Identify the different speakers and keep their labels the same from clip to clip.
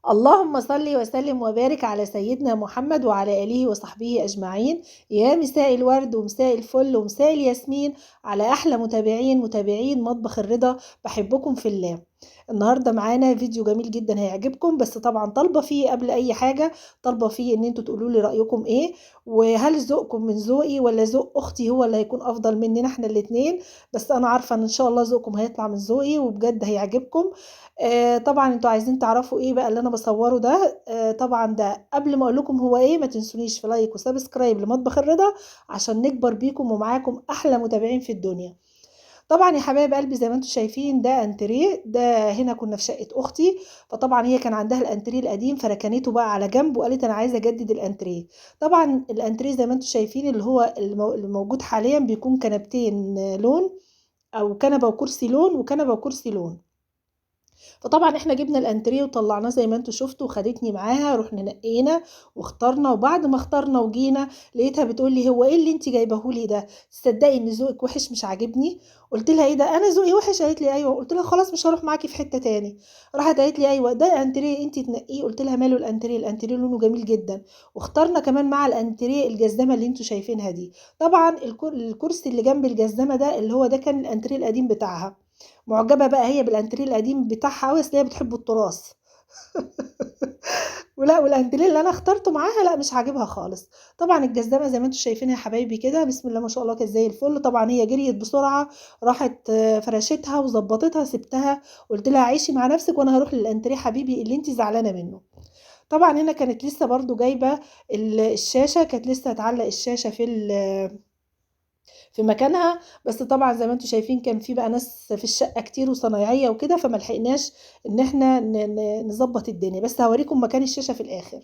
Speaker 1: اللهم صل وسلم وبارك على سيدنا محمد وعلى آله وصحبه أجمعين. يا مساء الورد ومساء الفل ومساء الياسمين على أحلى متابعين مطبخ الرضا. بحبكم في الله. النهاردة معانا فيديو جميل جدا هيعجبكم، بس طبعا طالبة فيه قبل أي حاجة، طالبة فيه إن انتوا تقولوا لي رأيكم إيه، وهل ذوقكم من ذوقي ولا ذوق أختي هو اللي هيكون أفضل مننا احنا الاتنين. بس أنا عارفة إن شاء الله ذوقكم هيطلع من ذوقي وبجد هيعجبكم. طبعا انتوا عايزين تعرفوا ايه بقى اللي انا بصوره ده. طبعا ده قبل ما اقول لكم هو ايه، ما تنسونيش في لايك وسبسكرايب لمطبخ الرضا عشان نكبر بيكم ومعاكم احلى متابعين في الدنيا. طبعا يا حبايب قلبي، زي ما انتم شايفين ده انتريه، ده هنا كنا في شقه اختي، فطبعا هي كان عندها الانتريه القديم فركنته بقى على جنب وقالت انا عايزه اجدد الانتريه. طبعا الانتريه زي ما انتم شايفين اللي هو الموجود حاليا بيكون كنبتين لون، او كنبه وكرسي لون وكنبه وكرسي لون. فطبعا احنا جبنا الانتريه وطلعناه زي ما انتوا شفتوا، وخدتني معاها رحنا نقينا واخترنا، وبعد ما اخترنا وجينا لقيتها بتقول لي هو ايه اللي انت جايبهولي ده؟ تصدقي ان ذوقك وحش مش عاجبني؟ قلت لها ايه ده، انا ذوقي وحش؟ قالت لي ايوه. قلت لها خلاص مش هروح معاكي في حته تاني. راحت قالت لي ايوه ده انتريه انت تنقيه. قلت لها ماله الانتريه؟ الانتريه لونه جميل جدا. واخترنا كمان مع الانتريه الجزمه اللي انتوا شايفينها دي. طبعا الكرسي اللي جنب الجزمه ده اللي هو ده كان الانتريه القديم بتاعها. معجبة بقى هي بالانتريه القديم بتاعها قوي، اصل هي بتحب التراث. ولا والانتريه اللي انا اخترته معاها لا مش عاجبها خالص. طبعا الجزامه زي ما انتم شايفينها يا حبايبي كده، بسم الله ما شاء الله كانت زي الفل. طبعا هي جريت بسرعه، راحت فرشتها وظبطتها، سبتها قلت لها عيشي مع نفسك وانا هروح للانتريه حبيبي اللي انت زعلانه منه. طبعا هنا كانت لسه برضو جايبه الشاشه، كانت لسه هتعلق الشاشه في مكانها. بس طبعا زي ما انتم شايفين كان في بقى ناس في الشقه كتير وصنايعيه وكده، فما لحقناش ان احنا نظبط الدنيا. بس هوريكم مكان الشاشه في الاخر.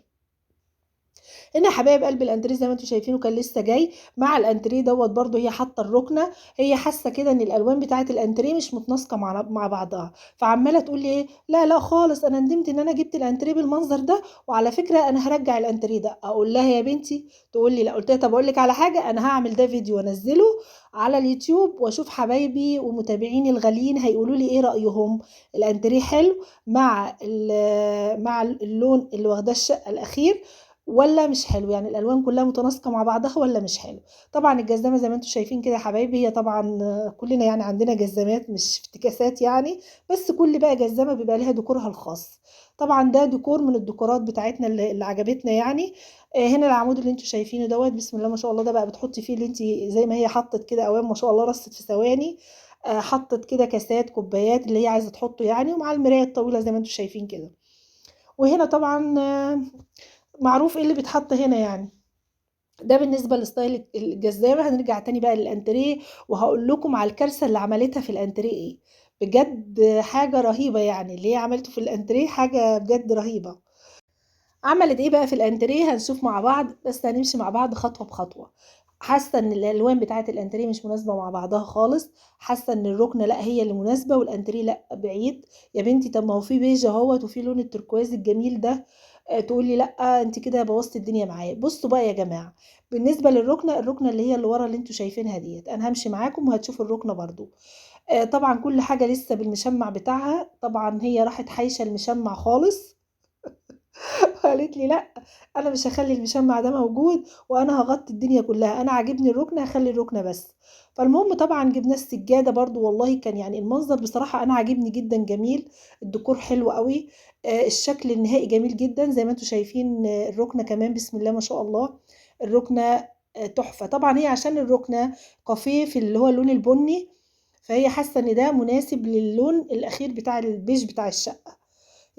Speaker 1: هنا يا حبايب قلب الانتريه زي ما انتم شايفينه كان لسه جاي مع الانتريه دوت برضو. هي حاطه الركنه، هي حاسه كده ان الالوان بتاعه الانتريه مش متناسقه مع بعضها، فعماله تقول لي ايه، لا لا خالص انا ندمت ان انا جبت الانتريه بالمنظر ده، وعلى فكره انا هرجع الانتريه ده. اقول لها يا بنتي، تقول لي لا. قلت لها طب اقول لك على حاجه، انا هعمل ده فيديو وانزله على اليوتيوب واشوف حبايبي ومتابعيني الغاليين هيقولوا لي ايه رايهم. الانتريه حلو مع اللون اللي واخداه الشقه الاخير ولا مش حلو؟ يعني الالوان كلها متناسقه مع بعضها ولا مش حلو؟ طبعا الجزامه زي ما انتم شايفين كده يا حبايبي، هي طبعا كلنا يعني عندنا جزامات مش افتكاسات يعني، بس كل بقى جزامه بيبقى لها ديكورها الخاص. طبعا ده ديكور من الديكورات بتاعتنا اللي عجبتنا يعني. هنا العمود اللي انتم شايفينه دوت بسم الله ما شاء الله، ده بقى بتحطي فيه اللي انت زي ما هي حطت كده اوام ما شاء الله رصت في ثواني. حطت كده كاسات كوبايات اللي هي عايزه تحطه يعني، ومع المرايه الطويله زي ما انتم شايفين كده. وهنا طبعا معروف ايه اللي بيتحط هنا يعني. ده بالنسبه لستايل الجزامه. هنرجع تاني بقى للانتريه، وهقول لكم على الكارثه اللي عملتها في الانتريه ايه. بجد حاجه رهيبه يعني، اللي هي عملته في الانتريه حاجه بجد رهيبه. عملت ايه بقى في الانتريه هنشوف مع بعض، بس هنمشي مع بعض خطوه بخطوه. حاسه ان الالوان بتاعه الانتريه مش مناسبه مع بعضها خالص. حاسه ان الركنه لا هي اللي مناسبه والانتريه لا بعيد. يا بنتي طب ما هو في بيج اهوت وفي لون التركواز الجميل ده. تقول لي لا انت كده بوظتي الدنيا معايا. بصوا بقى يا جماعه، بالنسبه للركنه، الركنه اللي هي اللي ورا اللي انتوا شايفينها ديت، انا همشي معاكم وهتشوفوا الركنه برضو. طبعا كل حاجه لسه بالمشمع بتاعها. طبعا هي راحت حايشه المشمع خالص. قالت لي لا انا مش هخلي المشمع ده موجود، وانا هغطي الدنيا كلها، انا عاجبني الركنه هخلي الركنه بس. فالمهم طبعا جبنا السجاده برضو، والله كان يعني المنظر بصراحه انا عاجبني جدا جميل. الديكور حلو قوي. الشكل النهائي جميل جدا زي ما انتم شايفين. الركنه كمان بسم الله ما شاء الله. الركنه تحفه. طبعا هي عشان الركنه كافيه في اللي هو اللون البني، فهي حاسه ان ده مناسب للون الاخير بتاع البيج بتاع الشقه.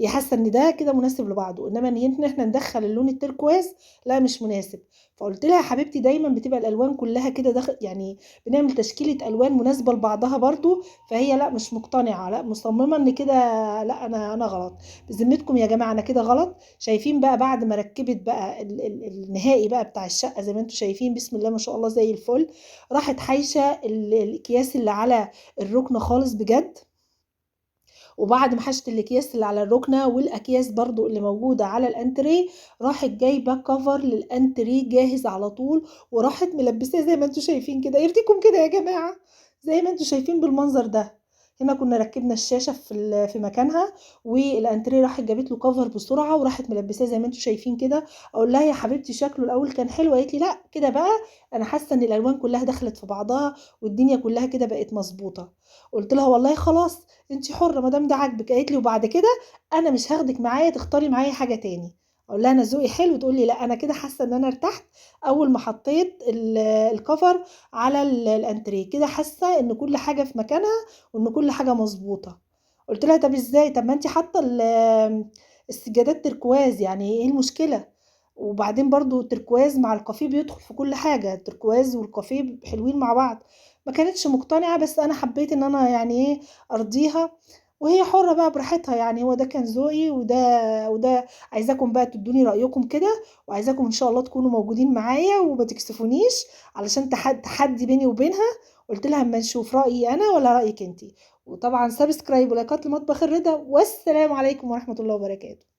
Speaker 1: هي حاسه ان ده كده مناسب لبعضه، انما ان احنا ندخل اللون التركواز لا مش مناسب. فقلت لها يا حبيبتي دايما بتبقى الالوان كلها كده داخل يعني، بنعمل تشكيله الوان مناسبه لبعضها برضو. فهي لا مش مقتنعه، لا مصممه ان كده. لا انا غلط. بذمتكم يا جماعه انا كده غلط. شايفين بقى بعد ما ركبت بقى النهائي بقى بتاع الشقه زي ما انتم شايفين بسم الله ما شاء الله زي الفل. راحت حايشه الاكياس اللي على الركنه خالص بجد. وبعد ما حشت الاكياس اللي على الركنه والاكياس برضو اللي موجوده على الانتريه، راحت جايبه كفر للانتريه جاهز على طول، وراحت ملبساه زي ما انتم شايفين كده. يرضيكم كده يا جماعه؟ زي ما انتم شايفين بالمنظر ده. هنا كنا ركبنا الشاشه في مكانها، والانتريه راحت جابت له كفر بسرعه وراحت ملبساه زي ما انتم شايفين كده. اقول لها يا حبيبتي شكله الاول كان حلو، قالت لي لا كده بقى انا حاسه ان الالوان كلها دخلت في بعضها والدنيا كلها كده بقت مظبوطه. قلت لها والله خلاص انت حره ما دام ده عاجبك. قالت لي وبعد كده انا مش هاخدك معايا تختاري معايا حاجه تاني. اقول لها انا ذوقي حلو، تقول لي لا انا كده حاسه ان انا ارتحت اول ما حطيت الكفر على الانتريه كده، حاسه ان كل حاجه في مكانها وان كل حاجه مظبوطه. قلت لها طب ازاي؟ طب ما انت حاطه السجادات تركواز، يعني ايه المشكله؟ وبعدين برضو التركواز مع الكافيه بيدخل في كل حاجه، التركواز والكافيه حلوين مع بعض. ما كانتش مقتنعه، بس انا حبيت ان انا يعني ايه ارضيها، وهي حرة بقى براحتها. يعني هو ده كان ذوقي وده عايزاكم بقى تدوني رأيكم كده، وعايزاكم ان شاء الله تكونوا موجودين معايا وما تكسفونيش علشان تحدي بيني وبينها. قلت لها اما نشوف رأيي انا ولا رأيك انتي. وطبعا سبسكرايب ولايكات لمطبخ الرضا، والسلام عليكم ورحمة الله وبركاته.